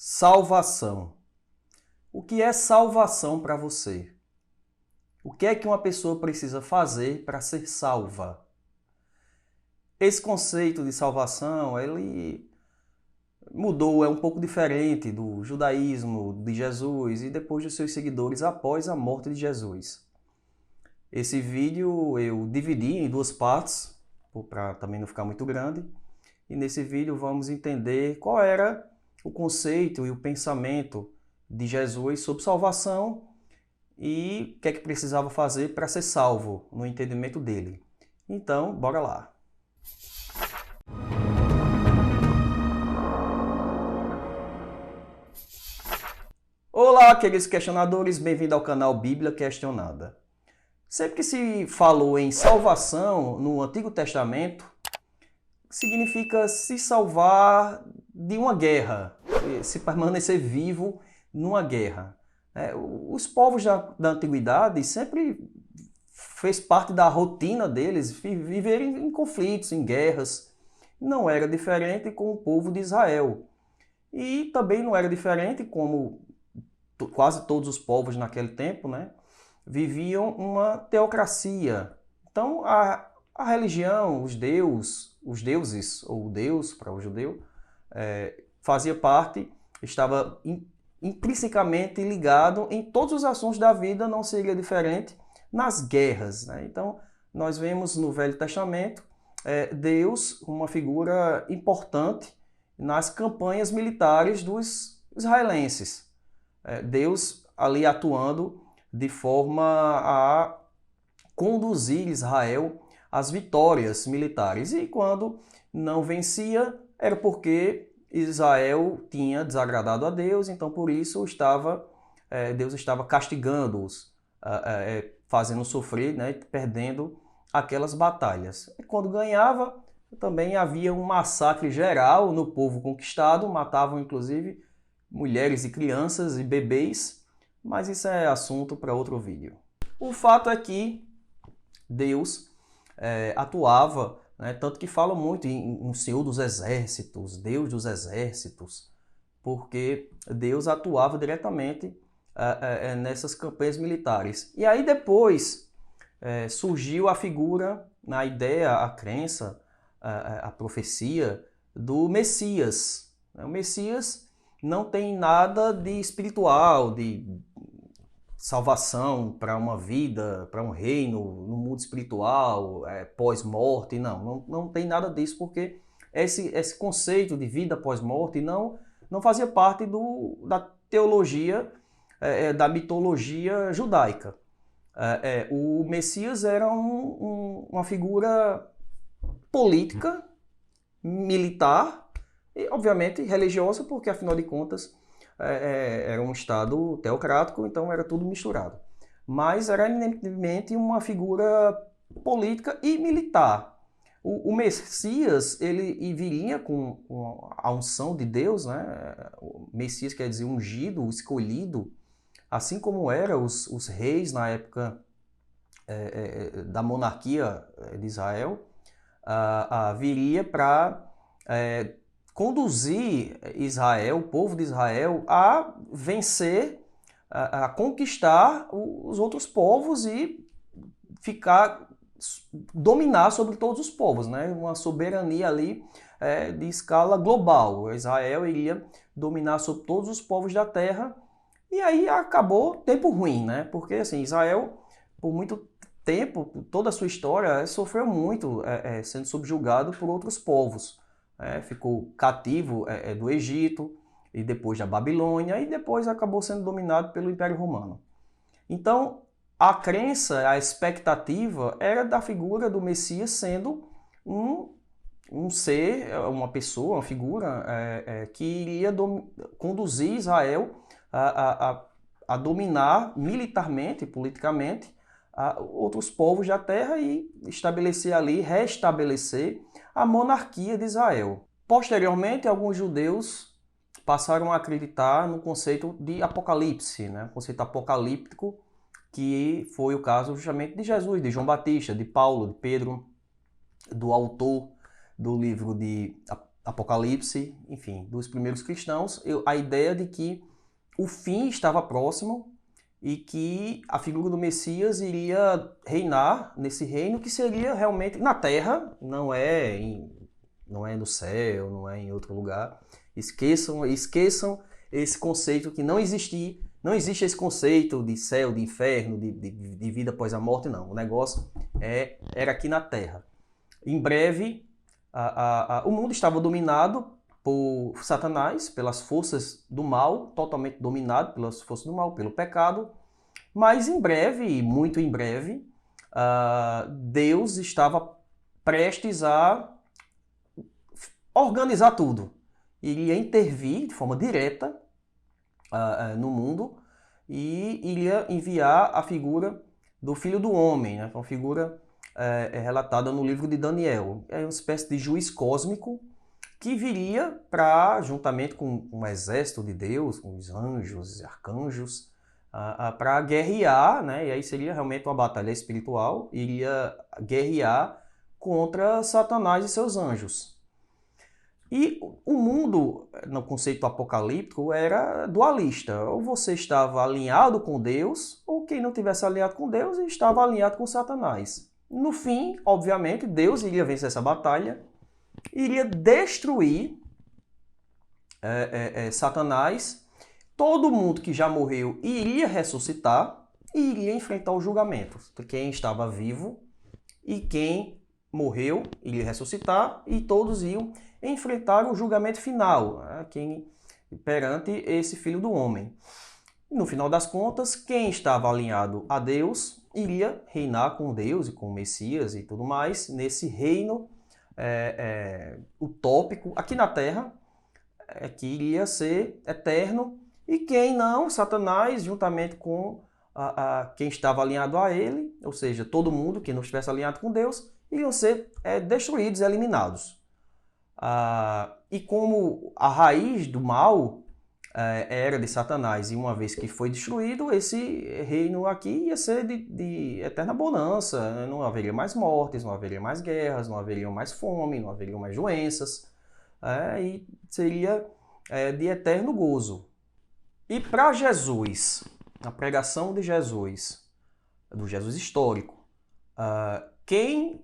Salvação. O que é salvação para você? O que é que uma pessoa precisa fazer para ser salva? Esse conceito de salvação, ele mudou, é um pouco diferente do judaísmo de Jesus e depois dos seus seguidores após a morte de Jesus. Esse vídeo eu dividi em duas partes, para também não ficar muito grande, e nesse vídeo vamos entender qual era o conceito e o pensamento de Jesus sobre salvação e o que é que precisava fazer para ser salvo no entendimento dele. Então, bora lá. Olá, queridos questionadores, bem-vindo ao canal Bíblia Questionada. Sempre que se falou em salvação no Antigo Testamento, significa se salvar de uma guerra, se permanecer vivo numa guerra. Os povos da antiguidade sempre fez parte da rotina deles viverem em conflitos, em guerras. Não era diferente com o povo de Israel. E também não era diferente como quase todos os povos naquele tempo, né, viviam uma teocracia. Então a religião, os deuses, ou Deus para o judeu, fazia parte, estava intrinsecamente ligado em todos os assuntos da vida, não seria diferente nas guerras, né? Então nós vemos no Velho Testamento Deus uma figura importante nas campanhas militares dos israelenses. Deus ali atuando de forma a conduzir Israel às vitórias militares. E quando não vencia, era porque Israel tinha desagradado a Deus, então por isso Deus estava castigando-os, fazendo sofrer, né, perdendo aquelas batalhas. E quando ganhava, também havia um massacre geral no povo conquistado, matavam inclusive mulheres e crianças e bebês, mas isso é assunto para outro vídeo. O fato é que Deus atuava, né, tanto que fala muito em Senhor dos Exércitos, Deus dos Exércitos, porque Deus atuava diretamente nessas campanhas militares. E aí depois surgiu a figura, na ideia, a crença, a profecia do Messias. O Messias não tem nada de espiritual, de salvação para uma vida, para um reino no mundo espiritual, pós-morte, não tem nada disso, porque esse conceito de vida pós-morte não fazia parte da teologia, da mitologia judaica. O Messias era uma figura política, militar, e obviamente religiosa, porque afinal de contas era um estado teocrático, então era tudo misturado. Mas era eminentemente uma figura política e militar. O Messias, ele viria com a unção de Deus, né? O Messias quer dizer ungido, escolhido, assim como eram os reis na época da monarquia de Israel, viria para conduzir Israel, o povo de Israel, a vencer, a conquistar os outros povos e dominar sobre todos os povos, né? Uma soberania ali de escala global. Israel iria dominar sobre todos os povos da terra, e aí acabou tempo ruim, né? Porque assim, Israel, por muito tempo, toda a sua história, sofreu muito sendo subjugado por outros povos. Ficou cativo do Egito, e depois da Babilônia, e depois acabou sendo dominado pelo Império Romano. Então, a crença, a expectativa era da figura do Messias sendo um ser, uma pessoa, uma figura que iria conduzir Israel a dominar militarmente, politicamente, outros povos da terra e restabelecer a monarquia de Israel. Posteriormente, alguns judeus passaram a acreditar no conceito de Apocalipse, né? O conceito apocalíptico, que foi o caso justamente de Jesus, de João Batista, de Paulo, de Pedro, do autor do livro de Apocalipse, enfim, dos primeiros cristãos, a ideia de que o fim estava próximo e que a figura do Messias iria reinar nesse reino que seria realmente na Terra, não é no céu, não é em outro lugar. Esqueçam esse conceito que não existe esse conceito de céu, de inferno, de vida após a morte, não. O negócio era aqui na Terra. Em breve, o mundo estava dominado por Satanás, pelas forças do mal, totalmente dominado pelas forças do mal, pelo pecado. Mas em breve, muito em breve, Deus estava prestes a organizar tudo. Iria intervir de forma direta no mundo e iria enviar a figura do Filho do Homem, né? Uma figura relatada no livro de Daniel. É uma espécie de juiz cósmico que viria para, juntamente com um exército de Deus, com os anjos e arcanjos, para guerrear, né? E aí seria realmente uma batalha espiritual, iria guerrear contra Satanás e seus anjos. E o mundo, no conceito apocalíptico, era dualista. Ou você estava alinhado com Deus, ou quem não tivesse alinhado com Deus estava alinhado com Satanás. No fim, obviamente, Deus iria vencer essa batalha, iria destruir Satanás. Todo mundo que já morreu iria ressuscitar e iria enfrentar o julgamento. Quem estava vivo e quem morreu iria ressuscitar e todos iam enfrentar o julgamento final, perante esse Filho do Homem. No final das contas, quem estava alinhado a Deus iria reinar com Deus e com o Messias e tudo mais, nesse reino utópico aqui na Terra, que iria ser eterno, e quem não, Satanás, juntamente com quem estava alinhado a ele, ou seja, todo mundo que não estivesse alinhado com Deus, iriam ser destruídos, eliminados. E como a raiz do mal era de Satanás, e uma vez que foi destruído, esse reino aqui ia ser de eterna bonança, né? Não haveria mais mortes, não haveria mais guerras, não haveria mais fome, não haveria mais doenças, e seria de eterno gozo. E para Jesus, a pregação de Jesus, do Jesus histórico, quem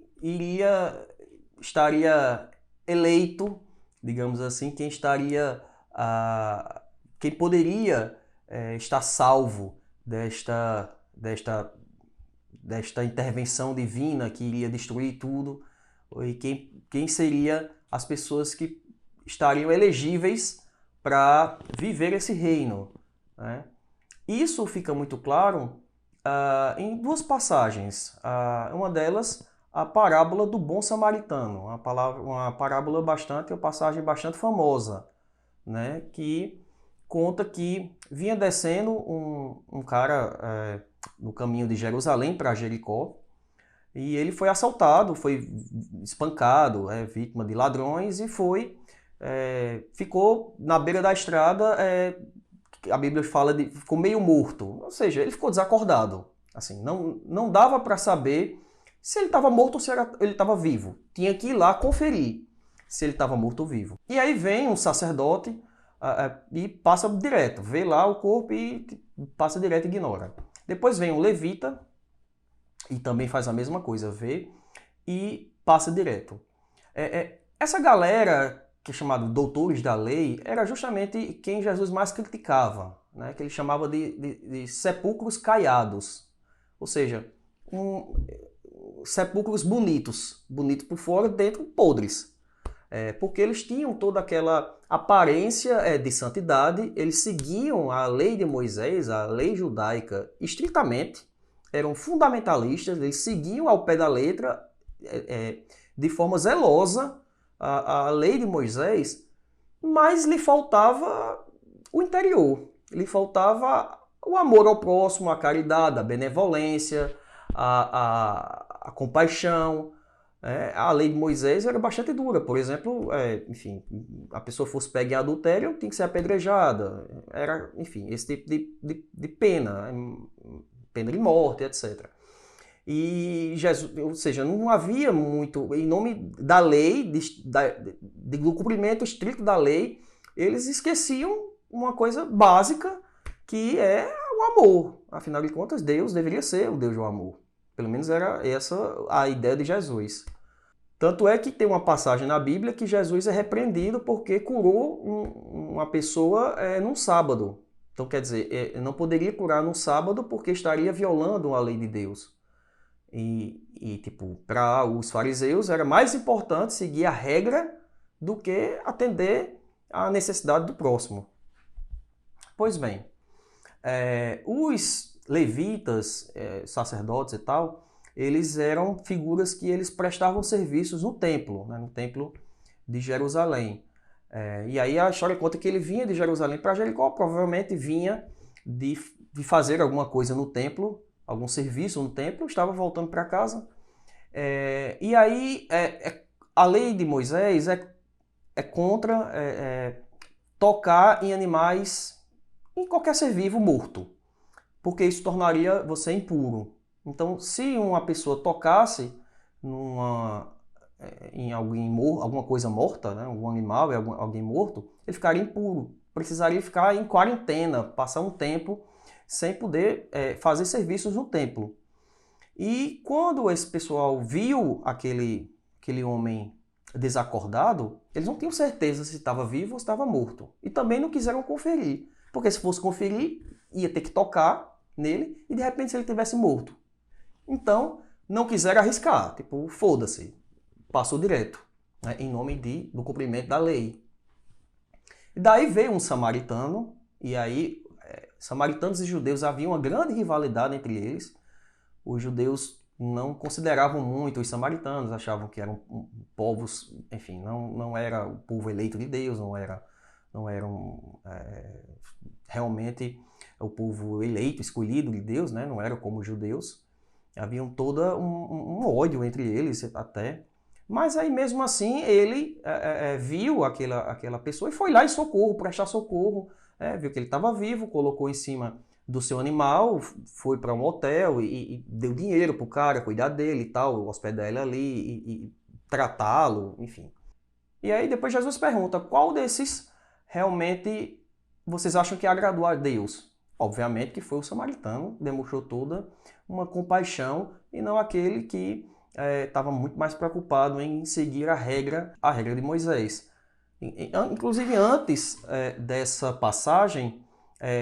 estaria eleito, digamos assim, quem poderia estar salvo desta intervenção divina que iria destruir tudo, e quem seria as pessoas que estariam elegíveis para viver esse reino, né? Isso fica muito claro em duas passagens. Uma delas, a parábola do bom samaritano, uma passagem bastante famosa, né? Que conta que vinha descendo um cara no caminho de Jerusalém para Jericó, e ele foi assaltado, foi espancado, vítima de ladrões, e ficou na beira da estrada. A Bíblia fala ficou meio morto, ou seja, ele ficou desacordado. Assim, não dava para saber se ele estava morto ou se ele estava vivo. Tinha que ir lá conferir se ele estava morto ou vivo. E aí vem um sacerdote e passa direto, vê lá o corpo e passa direto e ignora. Depois vem um levita e também faz a mesma coisa, vê e passa direto. Essa galera, que é chamada doutores da lei, era justamente quem Jesus mais criticava, né? Que ele chamava de sepulcros caiados. Ou seja, sepulcros bonitos por fora, dentro podres. Porque eles tinham toda aquela aparência de santidade, eles seguiam a lei de Moisés, a lei judaica, estritamente, eram fundamentalistas, eles seguiam ao pé da letra, de forma zelosa, a lei de Moisés, mas lhe faltava o interior, lhe faltava o amor ao próximo, a caridade, a benevolência, a compaixão. A lei de Moisés era bastante dura. Por exemplo, enfim, a pessoa fosse pega em adultério, tinha que ser apedrejada. Era, enfim, esse tipo de pena de morte, etc. E Jesus, ou seja, não havia muito, em nome da lei, do cumprimento estrito da lei, eles esqueciam uma coisa básica, que é o amor. Afinal de contas, Deus deveria ser o Deus do amor. Pelo menos era essa a ideia de Jesus. Tanto é que tem uma passagem na Bíblia que Jesus é repreendido porque curou uma pessoa num sábado. Então, quer dizer, não poderia curar no sábado porque estaria violando a lei de Deus. Tipo, para os fariseus era mais importante seguir a regra do que atender à necessidade do próximo. Pois bem, os levitas, sacerdotes e tal, eles eram figuras que eles prestavam serviços no templo, né, no templo de Jerusalém. E aí a história conta que ele vinha de Jerusalém para Jericó, provavelmente vinha de fazer alguma coisa no templo, algum serviço no templo, estava voltando para casa. E aí a lei de Moisés é contra tocar em animais, em qualquer ser vivo morto, porque isso tornaria você impuro. Então, se uma pessoa tocasse em alguma coisa morta, né, algum animal, alguém morto, ele ficaria impuro. Precisaria ficar em quarentena, passar um tempo sem poder fazer serviços no templo. E quando esse pessoal viu aquele homem desacordado, eles não tinham certeza se estava vivo ou se estava morto. E também não quiseram conferir, porque se fosse conferir, ia ter que tocar nele e de repente se ele tivesse morto. Então, não quiseram arriscar, tipo, foda-se, passou direto, né, em nome do cumprimento da lei. E daí veio um samaritano, e aí samaritanos e judeus havia uma grande rivalidade entre eles. Os judeus não consideravam muito os samaritanos, achavam que eram povos, enfim, não era o povo eleito de Deus, não eram realmente o povo eleito, escolhido de Deus, né? Não eram como os judeus. Havia todo um ódio entre eles até. Mas aí mesmo assim ele viu aquela pessoa e foi lá em socorro, prestar socorro. Viu que ele estava vivo, colocou em cima do seu animal, foi para um hotel e deu dinheiro para o cara cuidar dele e tal, hospedar ele ali e tratá-lo, enfim. E aí depois Jesus pergunta, qual desses realmente vocês acham que agradou a Deus? Obviamente que foi o samaritano, demonstrou toda uma compaixão e não aquele que estava muito mais preocupado em seguir a regra de Moisés. Inclusive antes dessa passagem,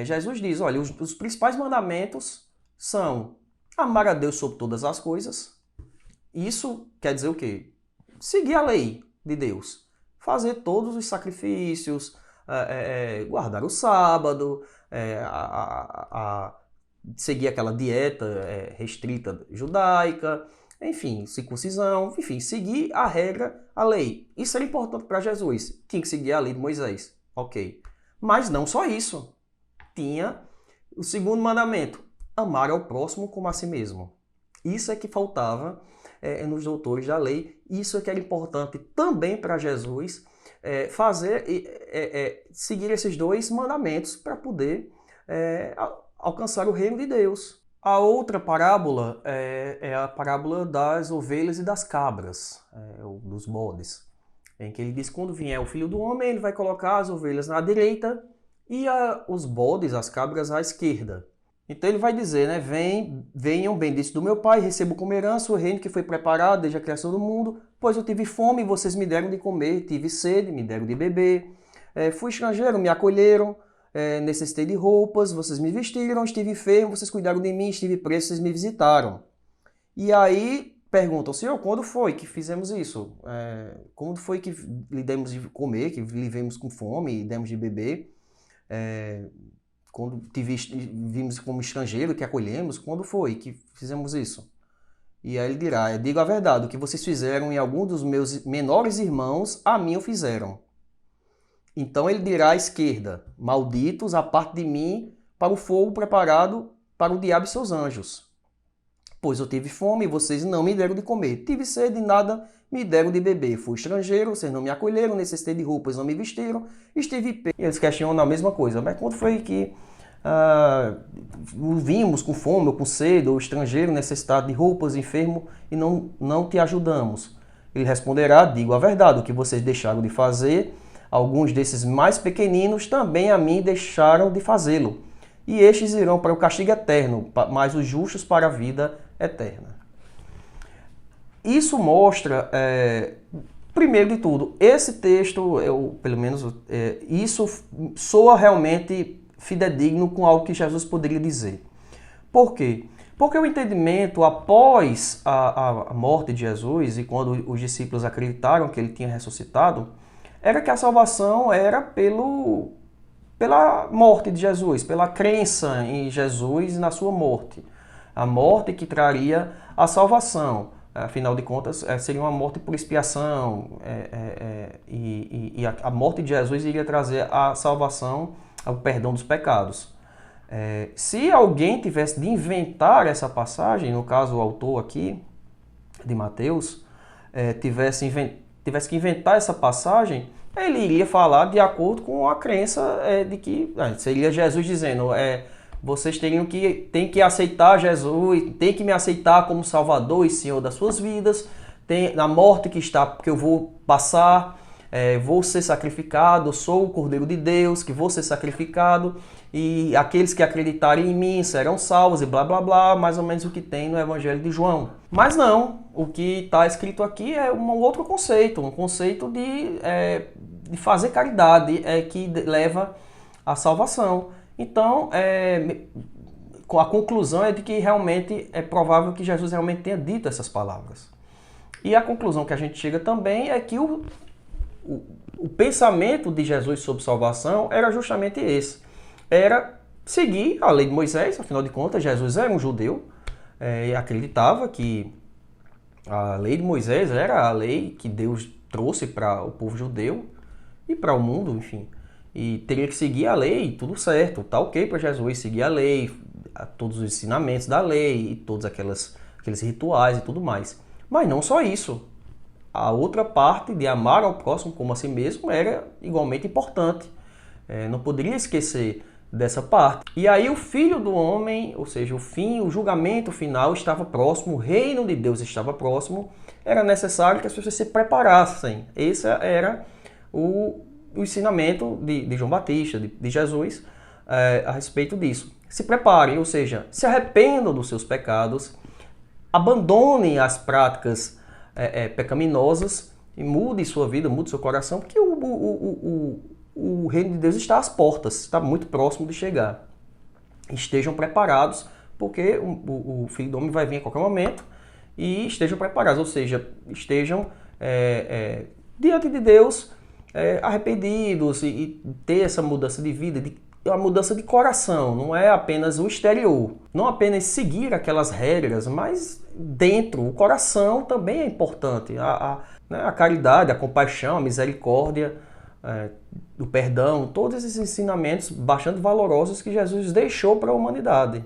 Jesus diz, olha, os principais mandamentos são amar a Deus sobre todas as coisas. Isso quer dizer o quê? Seguir a lei de Deus. Fazer todos os sacrifícios, guardar o sábado, seguir aquela dieta restrita judaica, enfim, circuncisão, enfim, seguir a regra, a lei. Isso era importante para Jesus. Tinha que seguir a lei de Moisés. Ok. Mas não só isso. Tinha o segundo mandamento, amar ao próximo como a si mesmo. Isso é que faltava nos doutores da lei, isso é que era importante também para Jesus seguir esses dois mandamentos para poder alcançar o reino de Deus. A outra parábola é a parábola das ovelhas e das cabras, dos bodes, em que ele diz que quando vier o Filho do Homem, ele vai colocar as ovelhas na direita e os bodes, as cabras, à esquerda. Então ele vai dizer, né, venham benditos do meu Pai, recebo como herança o reino que foi preparado desde a criação do mundo, pois eu tive fome e vocês me deram de comer, tive sede, me deram de beber, fui estrangeiro, me acolheram, necessitei de roupas, vocês me vestiram, estive enfermo, vocês cuidaram de mim, estive preso, vocês me visitaram. E aí perguntam, Senhor, quando foi que fizemos isso? Quando foi que lhe demos de comer, que lhe vimos com fome e demos de beber? Quando te vimos como estrangeiro, que acolhemos, quando foi que fizemos isso? E aí ele dirá, digo a verdade, o que vocês fizeram em algum dos meus menores irmãos, a mim o fizeram. Então ele dirá à esquerda, malditos a parte de mim para o fogo preparado para o diabo e seus anjos. Pois eu tive fome e vocês não me deram de comer, tive sede e nada me deram de beber, fui estrangeiro, vocês não me acolheram, necessitei de roupas, não me vestiram, estive preso. E eles questionam a mesma coisa, mas quando foi que vimos com fome ou com sede, ou estrangeiro necessitado de roupas, enfermo, e não te ajudamos. Ele responderá: digo a verdade, o que vocês deixaram de fazer, alguns desses mais pequeninos também a mim deixaram de fazê-lo. E estes irão para o castigo eterno, mas os justos para a vida eterna. Isso mostra, primeiro de tudo, esse texto, pelo menos, isso soa realmente fidedigno com algo que Jesus poderia dizer. Por quê? Porque o entendimento após a morte de Jesus e quando os discípulos acreditaram que ele tinha ressuscitado, era que a salvação era pela morte de Jesus, pela crença em Jesus e na sua morte. A morte que traria a salvação. Afinal de contas, seria uma morte por expiação, e a morte de Jesus iria trazer a salvação, o perdão dos pecados. Se alguém tivesse de inventar essa passagem, no caso o autor aqui, de Mateus, tivesse que inventar essa passagem, ele iria falar de acordo com a crença de que seria Jesus dizendo: vocês têm que aceitar Jesus, tem que me aceitar como Salvador e Senhor das suas vidas, tem na morte que eu vou passar, vou ser sacrificado, sou o Cordeiro de Deus, que vou ser sacrificado, e aqueles que acreditarem em mim serão salvos, e blá blá blá, mais ou menos o que tem no Evangelho de João. Mas não, o que está escrito aqui é um outro conceito, um conceito de fazer caridade, que leva à salvação. Então, a conclusão é de que realmente é provável que Jesus realmente tenha dito essas palavras. E a conclusão que a gente chega também é que o pensamento de Jesus sobre salvação era justamente esse. Era seguir a lei de Moisés, afinal de contas, Jesus era um judeu e acreditava que a lei de Moisés era a lei que Deus trouxe para o povo judeu e para o mundo, enfim. E teria que seguir a lei, tudo certo, tá ok para Jesus seguir a lei, todos os ensinamentos da lei, e todos aqueles rituais e tudo mais. Mas não só isso. A outra parte de amar ao próximo como a si mesmo era igualmente importante. Não poderia esquecer dessa parte. E aí o Filho do Homem, ou seja, o julgamento final estava próximo, o reino de Deus estava próximo, era necessário que as pessoas se preparassem. Esse era o ensinamento de João Batista, de Jesus, a respeito disso. Se preparem, ou seja, se arrependam dos seus pecados, abandonem as práticas pecaminosas e mude sua vida, mude seu coração, porque o reino de Deus está às portas, está muito próximo de chegar. Estejam preparados, porque o Filho do Homem vai vir a qualquer momento, e estejam preparados, ou seja, estejam diante de Deus, arrependidos e ter essa mudança de vida, uma mudança de coração, não é apenas o exterior, não apenas seguir aquelas regras, mas dentro, o coração também é importante, a caridade, a compaixão, a misericórdia, o perdão, todos esses ensinamentos bastante valorosos que Jesus deixou para a humanidade.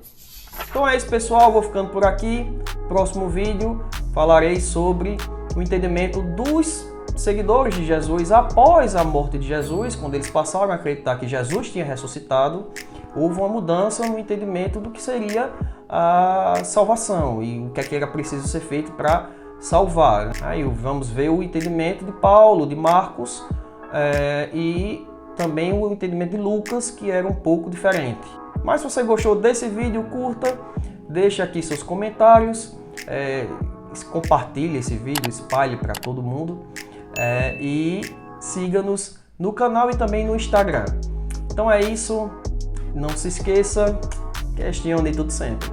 Então é isso, pessoal, vou ficando por aqui. Próximo vídeo falarei sobre o entendimento dos seguidores de Jesus após a morte de Jesus, quando eles passaram a acreditar que Jesus tinha ressuscitado, houve uma mudança no entendimento do que seria a salvação e o que é que era preciso ser feito para salvar. Aí vamos ver o entendimento de Paulo, de Marcos e também o entendimento de Lucas, que era um pouco diferente. Mas se você gostou desse vídeo, curta, deixe aqui seus comentários, compartilhe esse vídeo, espalhe para todo mundo. E siga-nos no canal e também no Instagram. Então é isso, não se esqueça, questione tudo sempre.